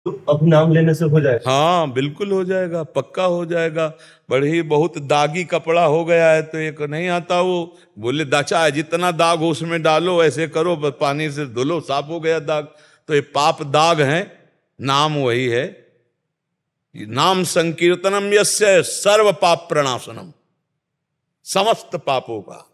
तो अब नाम लेने से हो जाए? हाँ बिल्कुल हो जाएगा, पक्का हो जाएगा। बड़ी बहुत दागी कपड़ा हो गया है तो एक नहीं आता वो, बोले दाचा है जितना दाग हो उसमें डालो, ऐसे करो बस पानी से धुलो, साफ हो गया दाग। तो ये पाप दाग है, नाम वही है। नाम संकीर्तनम यस्य सर्व पाप प्रणाशनम, समस्त पापों का,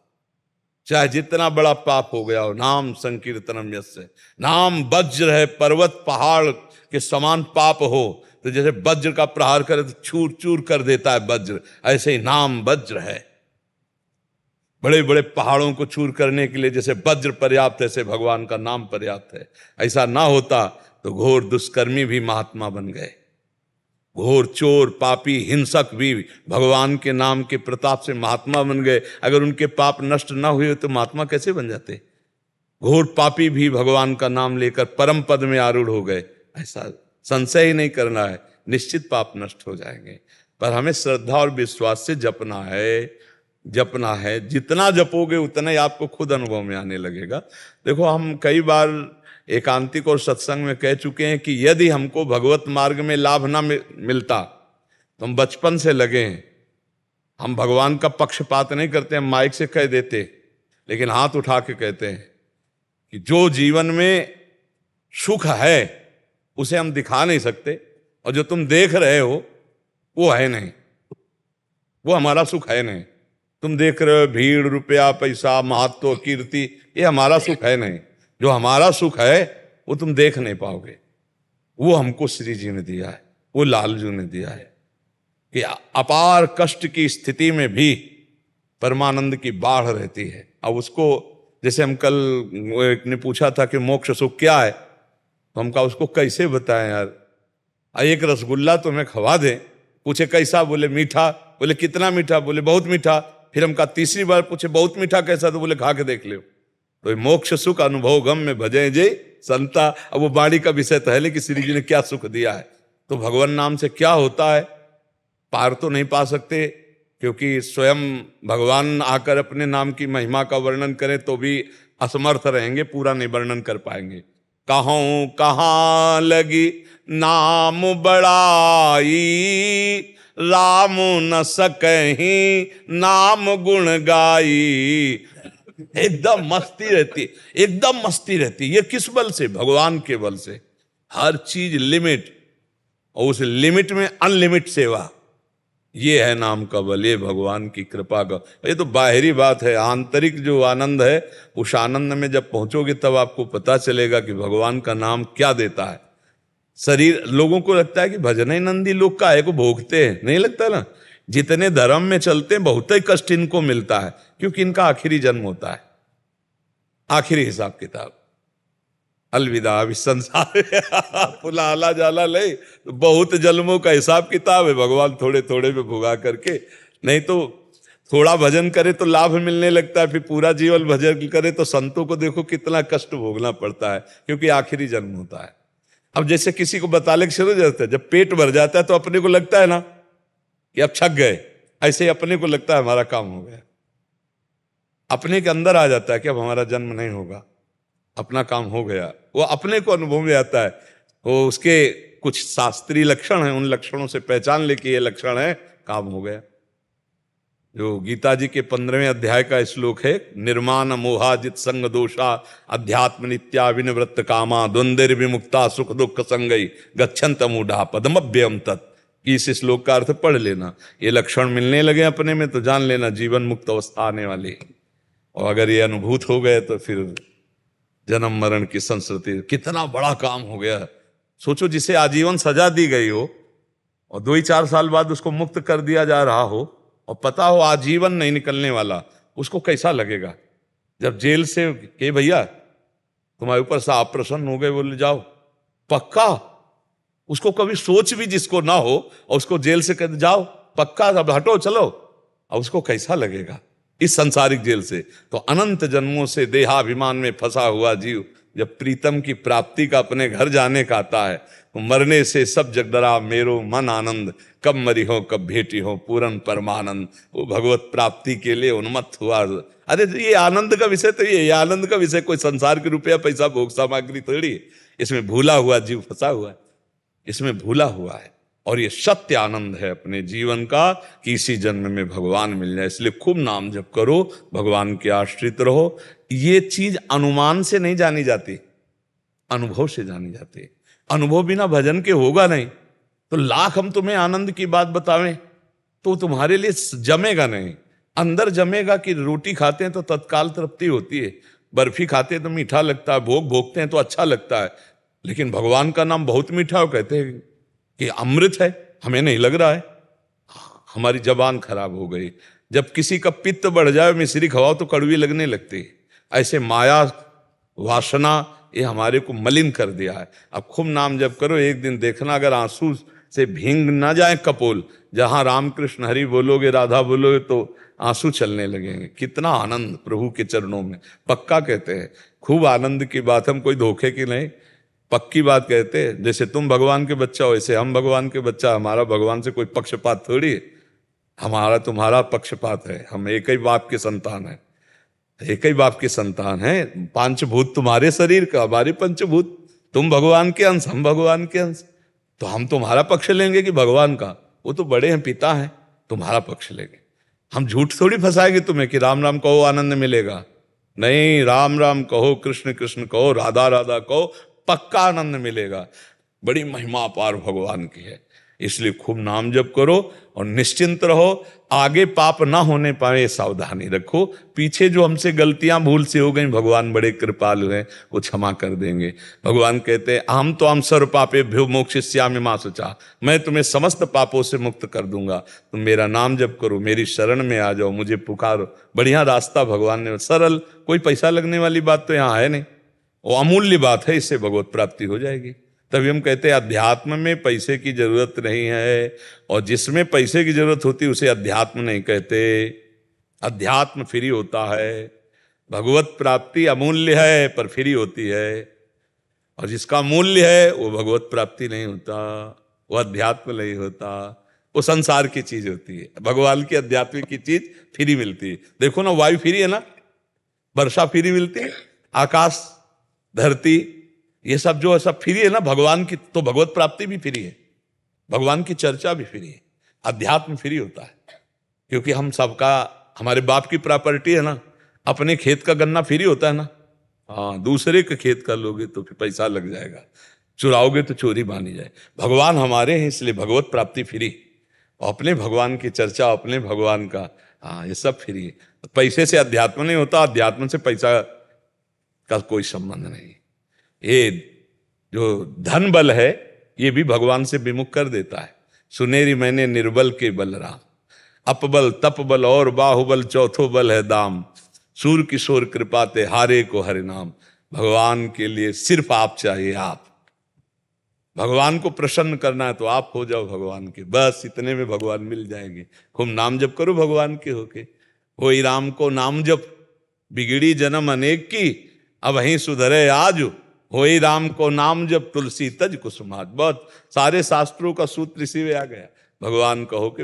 चाहे जितना बड़ा पाप हो गया हो, नाम संकीर्तनम यस्य। नाम वज्र है, पर्वत पहाड़ के समान पाप हो तो जैसे वज्र का प्रहार करे तो चूर चूर कर देता है वज्र, ऐसे ही नाम वज्र है। बड़े बड़े पहाड़ों को चूर करने के लिए जैसे वज्र पर्याप्त है, ऐसे भगवान का नाम पर्याप्त है। ऐसा ना होता तो घोर दुष्कर्मी भी महात्मा बन गए, घोर चोर पापी हिंसक भी भगवान के नाम के प्रताप से महात्मा बन गए। अगर उनके पाप नष्ट ना हुए तो महात्मा कैसे बन जाते? घोर पापी भी भगवान का नाम लेकर परम पद में आरूढ़ हो गए, ऐसा संशय ही नहीं करना है, निश्चित पाप नष्ट हो जाएंगे। पर हमें श्रद्धा और विश्वास से जपना है, जपना है। जितना जपोगे उतना ही आपको खुद अनुभव में आने लगेगा। देखो हम कई बार एकांतिक और सत्संग में कह चुके हैं कि यदि हमको भगवत मार्ग में लाभ ना मिलता तो हम बचपन से लगे हैं। हम भगवान का पक्षपात नहीं करते, हम माइक से कह देते, लेकिन हाथ उठा के कहते हैं कि जो जीवन में सुख है उसे हम दिखा नहीं सकते, और जो तुम देख रहे हो वो है नहीं, वो हमारा सुख है नहीं। तुम देख रहे हो भीड़, रुपया, पैसा, महत्व, कीर्ति, ये हमारा सुख है नहीं। जो हमारा सुख है वो तुम देख नहीं पाओगे, वो हमको श्री जी ने दिया है, वो लालजू ने दिया है कि अपार कष्ट की स्थिति में भी परमानंद की बाढ़ रहती है। अब उसको, जैसे हम कल वो एक ने पूछा था कि मोक्ष सुख क्या है, तो हम कहा उसको कैसे बताएं यार। एक रसगुल्ला तुम्हें खवा दे, पूछे कैसा, बोले मीठा, बोले कितना मीठा, बोले बहुत मीठा। फिर हम कहा तीसरी बार पूछे बहुत मीठा कैसा, तो बोले खा के देख लो। तो मोक्ष सुख अनुभव गम में भजे जे संता। अब वो बाणी का विषय तो है, लेकिन श्री जी ने क्या सुख दिया है। तो भगवान नाम से क्या होता है, पार तो नहीं पा सकते, क्योंकि स्वयं भगवान आकर अपने नाम की महिमा का वर्णन करें तो भी असमर्थ रहेंगे, पूरा नहीं वर्णन कर पाएंगे। कहूं कहाँ लगी नाम बड़ाई, राम न सकहीं नाम गुण गाई। एकदम मस्ती रहती, एकदम मस्ती रहती। ये किस बल से? भगवान के बल से। हर चीज लिमिट, और उस लिमिट में अनलिमिट सेवा, ये है नाम का बल, ये भगवान की कृपा का। ये तो बाहरी बात है, आंतरिक जो आनंद है, उस आनंद में जब पहुंचोगे तब आपको पता चलेगा कि भगवान का नाम क्या देता है। शरीर, लोगों को लगता है कि भजन ही नंदी लोग काहे को भोगते हैं, नहीं लगता ना। जितने धर्म में चलते हैं बहुत ही कष्ट इनको मिलता है, क्योंकि इनका आखिरी जन्म होता है, आखिरी हिसाब किताब। अलविदा अभी संसार पुला आला जाला ले, तो बहुत जन्मों का हिसाब किताब है, भगवान थोड़े थोड़े में भुगा करके। नहीं तो थोड़ा भजन करे तो लाभ मिलने लगता है, फिर पूरा जीवन भजन करे तो संतों को देखो कितना कष्ट भोगना पड़ता है, क्योंकि आखिरी जन्म होता है। अब जैसे किसी को बताने के शुरू हो जाता है, जब पेट भर जाता है तो अपने को लगता है ना कि अब छक गए, ऐसे ही अपने को लगता है हमारा काम हो गया। अपने के अंदर आ जाता है कि अब हमारा जन्म नहीं होगा, अपना काम हो गया, वो अपने को अनुभव में आता है। वो उसके कुछ शास्त्रीय लक्षण हैं, उन लक्षणों से पहचान ले कि ये लक्षण है, काम हो गया। जो गीता जी के 15वें अध्याय का श्लोक है, निर्माण मोहाजित संग दोषा अध्यात्म नित्या विनिवृत्त कामा द्वंद्व विमुक्ता सुख दुख संगई गच्छन्त मूढ़ा पदमभ्यम तत्। इस श्लोक का अर्थ पढ़ लेना। ये लक्षण मिलने लगे अपने में तो जान लेना जीवन मुक्त अवस्था आने वाली है। और अगर ये अनुभूत हो गए तो फिर जन्म मरण की संस्कृति, कितना बड़ा काम हो गया। सोचो जिसे आजीवन सजा दी गई हो और 2 ही 4 साल बाद उसको मुक्त कर दिया जा रहा हो, और पता हो आजीवन नहीं निकलने वाला, उसको कैसा लगेगा। जब जेल से के भैया तुम्हारे ऊपर साहब प्रसन्न हो गए, बोले जाओ पक्का, उसको कभी सोच भी जिसको ना हो और उसको जेल से कह जाओ पक्का, अब हटो चलो, अब उसको कैसा लगेगा इस संसारिक जेल से। तो अनंत जन्मों से देहाभिमान में फंसा हुआ जीव जब प्रीतम की प्राप्ति का अपने घर जाने का आता है, तो मरने से सब जग डरा मेरो मन आनंद, कब मरी हो कब भेटी हो पूरन परमानंद। वो भगवत प्राप्ति के लिए उन्मत्त हुआ। अरे ये आनंद का विषय तो ये आनंद का विषय कोई संसार के रुपया पैसा भोग सामग्री थोड़ी, इसमें भूला हुआ जीव फंसा हुआ है। इसमें भूला हुआ है। और ये सत्य आनंद है अपने जीवन का कि इसी जन्म में भगवान मिल जाए। इसलिए खूब नाम जप करो, भगवान के आश्रित रहो। ये चीज अनुमान से नहीं जानी जाती, अनुभव से जानी जाती है। अनुभव बिना भजन के होगा नहीं। तो लाख हम तुम्हें आनंद की बात बतावें तो तुम्हारे लिए जमेगा नहीं। अंदर जमेगा कि रोटी खाते हैं तो तत्काल तृप्ति होती है, बर्फी खाते हैं तो मीठा लगता है, भोग भोगते हैं तो अच्छा लगता है, लेकिन भगवान का नाम बहुत मीठा हो, कहते हैं कि अमृत है, हमें नहीं लग रहा है। हमारी जबान खराब हो गई। जब किसी का पित्त बढ़ जाए, मिश्री खवाओ तो कड़वी लगने लगती है। ऐसे माया वासना ये हमारे को मलिन कर दिया है। अब खूब नाम जप करो, एक दिन देखना अगर आंसू से भींग ना जाए कपोल, जहां रामकृष्ण हरि बोलोगे, राधा बोलोगे तो आंसू चलने लगेंगे। कितना आनंद प्रभु के चरणों में। पक्का कहते हैं, खूब आनंद की बात, हम कोई धोखे की नहीं, पक्की बात कहते हैं। जैसे तुम भगवान के बच्चा हो, वैसे हम भगवान के बच्चा। हमारा भगवान से कोई पक्षपात थोड़ी है, हमारा तुम्हारा पक्षपात है। हम एक ही बाप के संतान हैं, एक ही बाप के संतान हैं। पंचभूत तुम्हारे शरीर का, हमारे पंचभूत। तुम भगवान के अंश, हम भगवान के अंश। तो हम तुम्हारा पक्ष लेंगे कि भगवान का? वो तो बड़े हैं, पिता हैं, तुम्हारा पक्ष लेंगे। हम झूठ थोड़ी फंसाएंगे तुम्हें कि राम राम कहो आनंद मिलेगा। नहीं, राम राम कहो, कृष्ण कृष्ण कहो, राधा राधा कहो, पक्का आनंद मिलेगा। बड़ी महिमा अपार भगवान की है। इसलिए खूब नाम जप करो और निश्चिंत रहो। आगे पाप ना होने पाए सावधानी रखो। पीछे जो हमसे गलतियां भूल से हो गई, भगवान बड़े कृपालु हैं, वो क्षमा कर देंगे। भगवान कहते हैं हम तो हम सर्व पापेभ्यो मोक्षयिष्यामि मा शुचा, मैं तुम्हें समस्त पापों से मुक्त कर दूंगा। तुम मेरा नाम जप करो, मेरी शरण में आ जाओ, मुझे पुकारो। बढ़िया रास्ता भगवान ने, सरल, कोई पैसा लगने वाली बात तो यहाँ है नहीं, वो अमूल्य बात है। इससे भगवत प्राप्ति हो जाएगी। तभी हम कहते हैं अध्यात्म में पैसे की जरूरत नहीं है, और जिसमें पैसे की जरूरत होती है उसे अध्यात्म नहीं कहते। अध्यात्म फ्री होता है, भगवत प्राप्ति अमूल्य है पर फ्री होती है, और जिसका मूल्य है वो भगवत प्राप्ति नहीं होता, वो अध्यात्म नहीं होता, वो संसार की चीज होती है। भगवान की अध्यात्म की चीज फ्री मिलती है। देखो ना, वायु फ्री है ना, वर्षा फ्री मिलती है, आकाश धरती ये सब जो है सब फ्री है ना भगवान की। तो भगवत प्राप्ति भी फ्री है, भगवान की चर्चा भी फ्री है, अध्यात्म फ्री होता है। क्योंकि हम सबका, हमारे बाप की प्रॉपर्टी है ना। अपने खेत का गन्ना फ्री होता है ना, हाँ, दूसरे के खेत का लोगे तो फिर पैसा लग जाएगा, चुराओगे तो चोरी मानी जाए। भगवान हमारे हैं, इसलिए भगवत प्राप्ति फ्री। अपने भगवान की चर्चा, अपने भगवान का, हाँ, ये सब फ्री है। पैसे से अध्यात्म नहीं होता, अध्यात्म से पैसा का कोई संबंध नहीं। ये जो धन बल है ये भी भगवान से विमुख कर देता है। सुनेरी मैंने निर्बल के बल राम, अपबल तपबल और बाहुबल चौथो बल है दाम, सूर किशोर कृपाते हारे को हरि नाम। भगवान के लिए सिर्फ आप चाहिए, आप। भगवान को प्रसन्न करना है तो आप हो जाओ भगवान के, बस इतने में भगवान मिल जाएंगे। खूब नाम जप करो भगवान के होके। होई राम को नाम जप, बिगड़ी जन्म अनेक की, अब वहीं सुधरे आज। होई राम को नाम जप, तुलसी तज कुसुमात। बहुत सारे शास्त्रों का सूत्र इसी में आ गया। भगवान कहो के